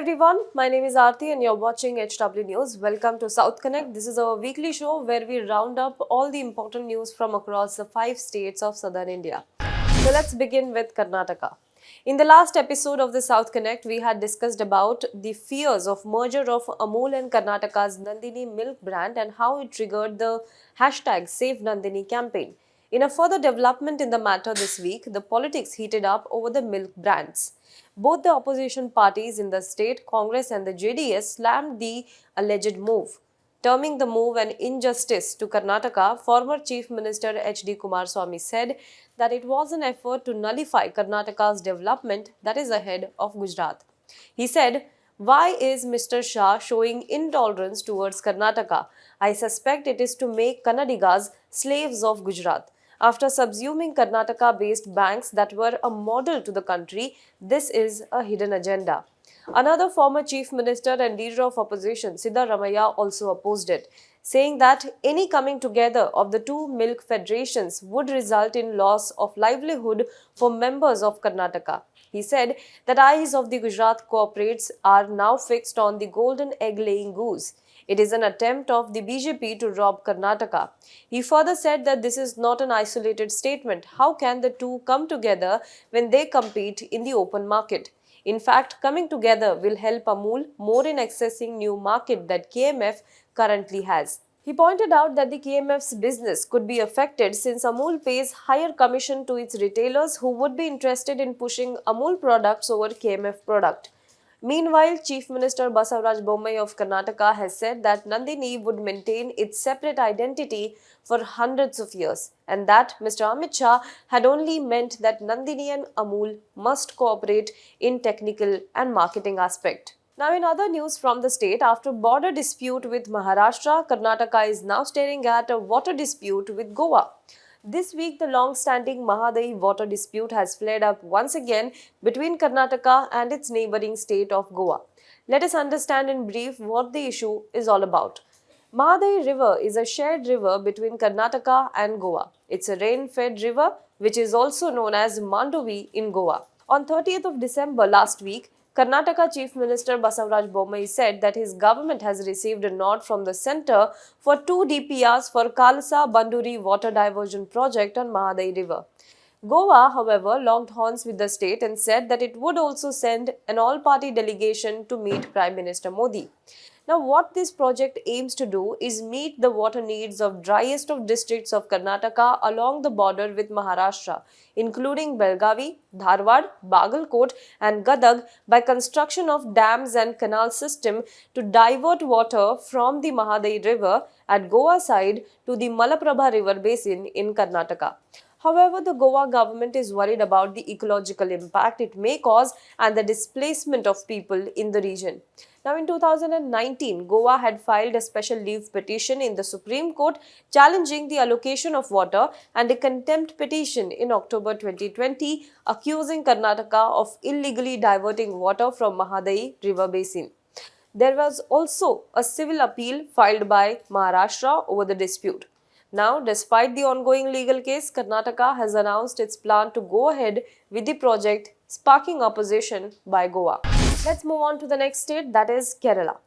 everyone, my name is Aarti and you're watching HW News. Welcome to South Connect. This is our weekly show where we round up all the important news from across the 5 states of southern India. So let's begin with Karnataka. In the last episode of the South Connect, we had discussed about the fears of merger of Amul and Karnataka's Nandini milk brand and how it triggered the hashtag Save Nandini campaign. In a further development in the matter this week, the politics heated up over the milk brands. Both the opposition parties in the state, Congress and the JDS, slammed the alleged move. Terming the move an injustice to Karnataka, former Chief Minister H.D. Kumaraswamy said that it was an effort to nullify Karnataka's development that is ahead of Gujarat. He said, "Why is Mr. Shah showing intolerance towards Karnataka? I suspect it is to make Kannadigas slaves of Gujarat. After subsuming Karnataka-based banks that were a model to the country, this is a hidden agenda." Another former chief minister and leader of opposition, Siddaramaiah, also opposed it, saying that any coming together of the two milk federations would result in loss of livelihood for members of Karnataka. He said that eyes of the Gujarat corporates are now fixed on the golden egg-laying goose. It is an attempt of the BJP to rob Karnataka. He further said that this is not an isolated statement. How can the two come together when they compete in the open market? In fact, coming together will help Amul more in accessing new market that KMF currently has. He pointed out that the KMF's business could be affected since Amul pays higher commission to its retailers who would be interested in pushing Amul products over KMF product. Meanwhile, Chief Minister Basavaraj Bommai of Karnataka has said that Nandini would maintain its separate identity for hundreds of years and that Mr. Amit Shah had only meant that Nandini and Amul must cooperate in technical and marketing aspect. Now in other news from the state, after border dispute with Maharashtra, Karnataka is now staring at a water dispute with Goa. This week, the long-standing Mahadayi water dispute has flared up once again between Karnataka and its neighbouring state of Goa. Let us understand in brief what the issue is all about. Mahadayi River is a shared river between Karnataka and Goa. It's a rain-fed river which is also known as Mandovi in Goa. On 30th of December last week, Karnataka Chief Minister Basavaraj Bommai said that his government has received a nod from the centre for 2 DPRs for Kalasa-Banduri water diversion project on Mahadayi River. Goa, however, locked horns with the state and said that it would also send an all-party delegation to meet Prime Minister Modi. Now, what this project aims to do is meet the water needs of driest of districts of Karnataka along the border with Maharashtra, including Belgavi, Dharwad, Bagalkot and Gadag by construction of dams and canal system to divert water from the Mahadayi River at Goa side to the Malaprabha River basin in Karnataka. However, the Goa government is worried about the ecological impact it may cause and the displacement of people in the region. Now, in 2019, Goa had filed a special leave petition in the Supreme Court challenging the allocation of water and a contempt petition in October 2020 accusing Karnataka of illegally diverting water from Mahadayi River basin. There was also a civil appeal filed by Maharashtra over the dispute. Now, despite the ongoing legal case, Karnataka has announced its plan to go ahead with the project, sparking opposition by Goa. Let's move on to the next state, that is Kerala.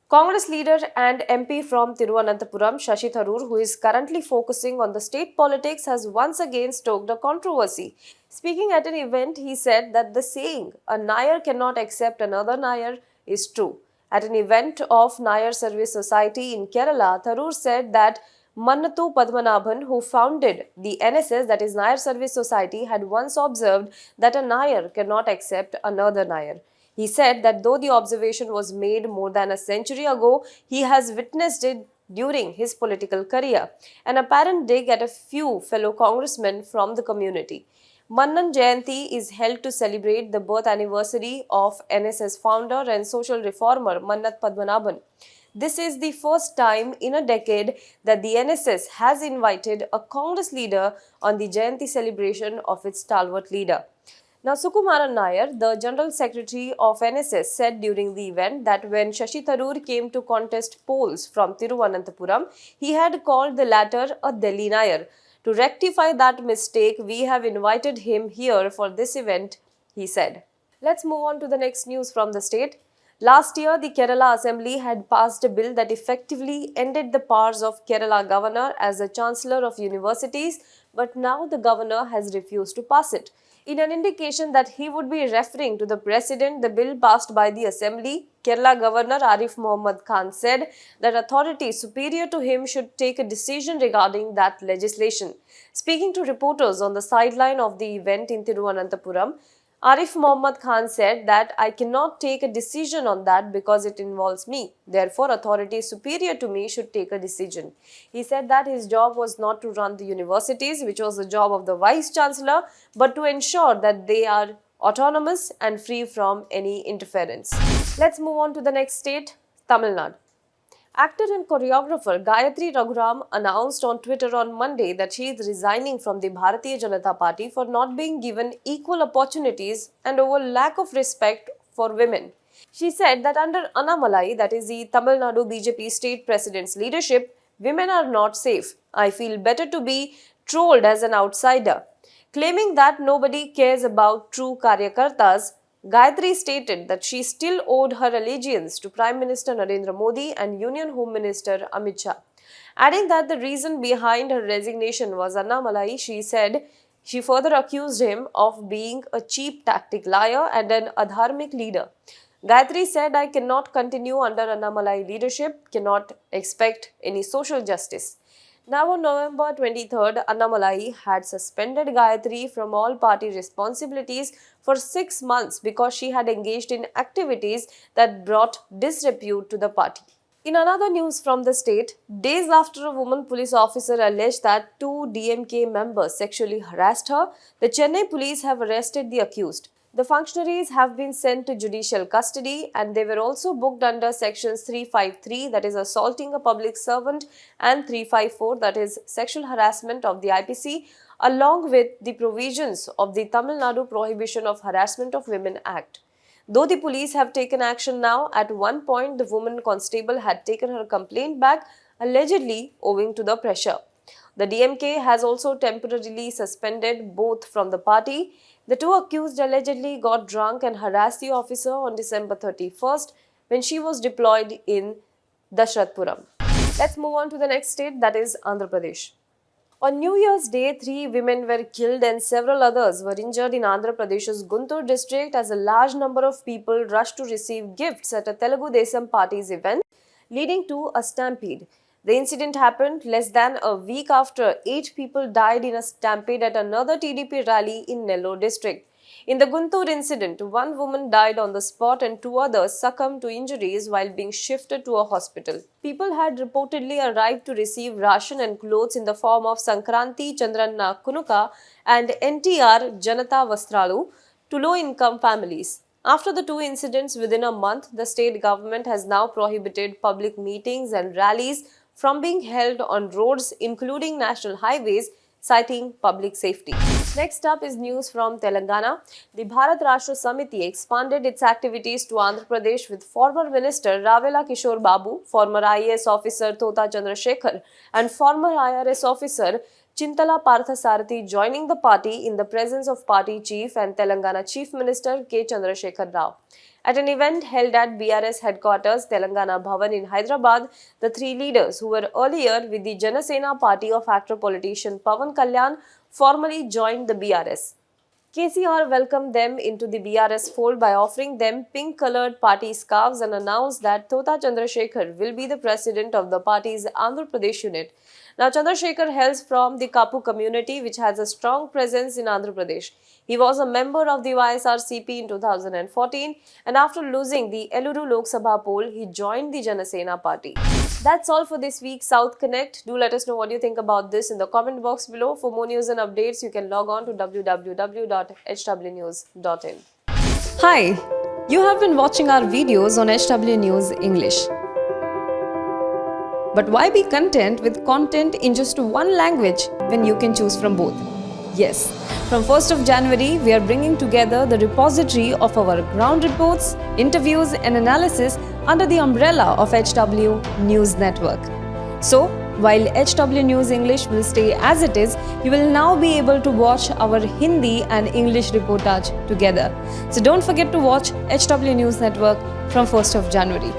Congress leader and MP from Thiruvananthapuram, Shashi Tharoor, who is currently focusing on the state politics, has once again stoked a controversy. Speaking at an event, he said that the saying, "a Nair cannot accept another Nair," is true. At an event of Nair Service Society in Kerala, Tharoor said that Mannathu Padmanabhan, who founded the NSS, that is Nair Service Society, had once observed that a Nair cannot accept another Nair. He said that though the observation was made more than a century ago, he has witnessed it during his political career, an apparent dig at a few fellow congressmen from the community. Mannan Jayanti is held to celebrate the birth anniversary of NSS founder and social reformer Mannat Padmanabhan. This is the first time in a decade that the NSS has invited a Congress leader on the Jayanti celebration of its stalwart leader. Now, Sukumaran Nair, the General Secretary of NSS, said during the event that when Shashi Tharoor came to contest polls from Thiruvananthapuram, he had called the latter a Delhi Nair. To rectify that mistake, we have invited him here for this event, he said. Let's move on to the next news from the state. Last year, the Kerala Assembly had passed a bill that effectively ended the powers of Kerala Governor as the Chancellor of Universities, but now the Governor has refused to pass it. In an indication that he would be referring to the President, the bill passed by the Assembly, Kerala Governor Arif Mohammed Khan said that authorities superior to him should take a decision regarding that legislation. Speaking to reporters on the sideline of the event in Thiruvananthapuram, Arif Mohammed Khan said that I cannot take a decision on that because it involves me. Therefore, authorities superior to me should take a decision. He said that his job was not to run the universities, which was the job of the Vice Chancellor, but to ensure that they are autonomous and free from any interference. Let's move on to the next state, Tamil Nadu. Actor and choreographer Gayatri Raghuram announced on Twitter on Monday that she is resigning from the Bharatiya Janata Party for not being given equal opportunities and over lack of respect for women. She said that under Annamalai, that is the Tamil Nadu BJP state president's leadership, women are not safe. I feel better to be trolled as an outsider. Claiming that nobody cares about true Karyakartas, Gayatri stated that she still owed her allegiance to Prime Minister Narendra Modi and Union Home Minister Amit Shah. Adding that the reason behind her resignation was Annamalai, she said she further accused him of being a cheap tactic liar and an adharmic leader. Gayatri said, I cannot continue under Annamalai leadership, cannot expect any social justice. Now on November 23rd, Annamalai had suspended Gayatri from all party responsibilities for 6 months because she had engaged in activities that brought disrepute to the party. In another news from the state, days after a woman police officer alleged that 2 DMK members sexually harassed her, the Chennai police have arrested the accused. The functionaries have been sent to judicial custody and they were also booked under sections 353, that is assaulting a public servant, and 354, that is sexual harassment of the IPC, along with the provisions of the Tamil Nadu Prohibition of Harassment of Women Act. Though the police have taken action now, at one point the woman constable had taken her complaint back, allegedly owing to the pressure. The DMK has also temporarily suspended both from the party. The 2 accused allegedly got drunk and harassed the officer on December 31st when she was deployed in Dashrathpuram. Let's move on to the next state, that is Andhra Pradesh. On New Year's Day, 3 women were killed and several others were injured in Andhra Pradesh's Guntur district as a large number of people rushed to receive gifts at a Telugu Desam Party's event, leading to a stampede. The incident happened less than a week after 8 people died in a stampede at another TDP rally in Nellore district. In the Guntur incident, 1 woman died on the spot and 2 others succumbed to injuries while being shifted to a hospital. People had reportedly arrived to receive ration and clothes in the form of Sankranti Chandranna Kunuka and NTR Janata Vastralu to low-income families. After the 2 incidents within a month, the state government has now prohibited public meetings and rallies from being held on roads including national highways, citing public safety. Next up is news from Telangana. The Bharat Rashtra Samiti expanded its activities to Andhra Pradesh with former Minister Ravela Kishore Babu, former IAS officer Tota Chandrasekhar and former IRS officer Chintala Parthasarathi joining the party in the presence of party chief and Telangana Chief Minister K. Chandrasekhar Rao. At an event held at BRS headquarters, Telangana Bhavan in Hyderabad, the 3 leaders who were earlier with the Janasena party of actor politician Pawan Kalyan formally joined the BRS. KCR welcomed them into the BRS fold by offering them pink-coloured party scarves and announced that Tota Chandrasekhar will be the president of the party's Andhra Pradesh unit. Now, Chandrasekhar hails from the Kapu community, which has a strong presence in Andhra Pradesh. He was a member of the YSRCP in 2014 and after losing the Eluru Lok Sabha poll, he joined the Janasena party. That's all for this week's South Connect. Do let us know what you think about this in the comment box below. For more news and updates, you can log on to www.hwnews.in. Hi, you have been watching our videos on HW News English. But why be content with content in just one language when you can choose from both? Yes, from 1st of January, we are bringing together the repository of our ground reports, interviews and analysis under the umbrella of HW News Network. So, While HW News English will stay as it is, you will now be able to watch our Hindi and English reportage together. So don't forget to watch HW News Network from 1st of January.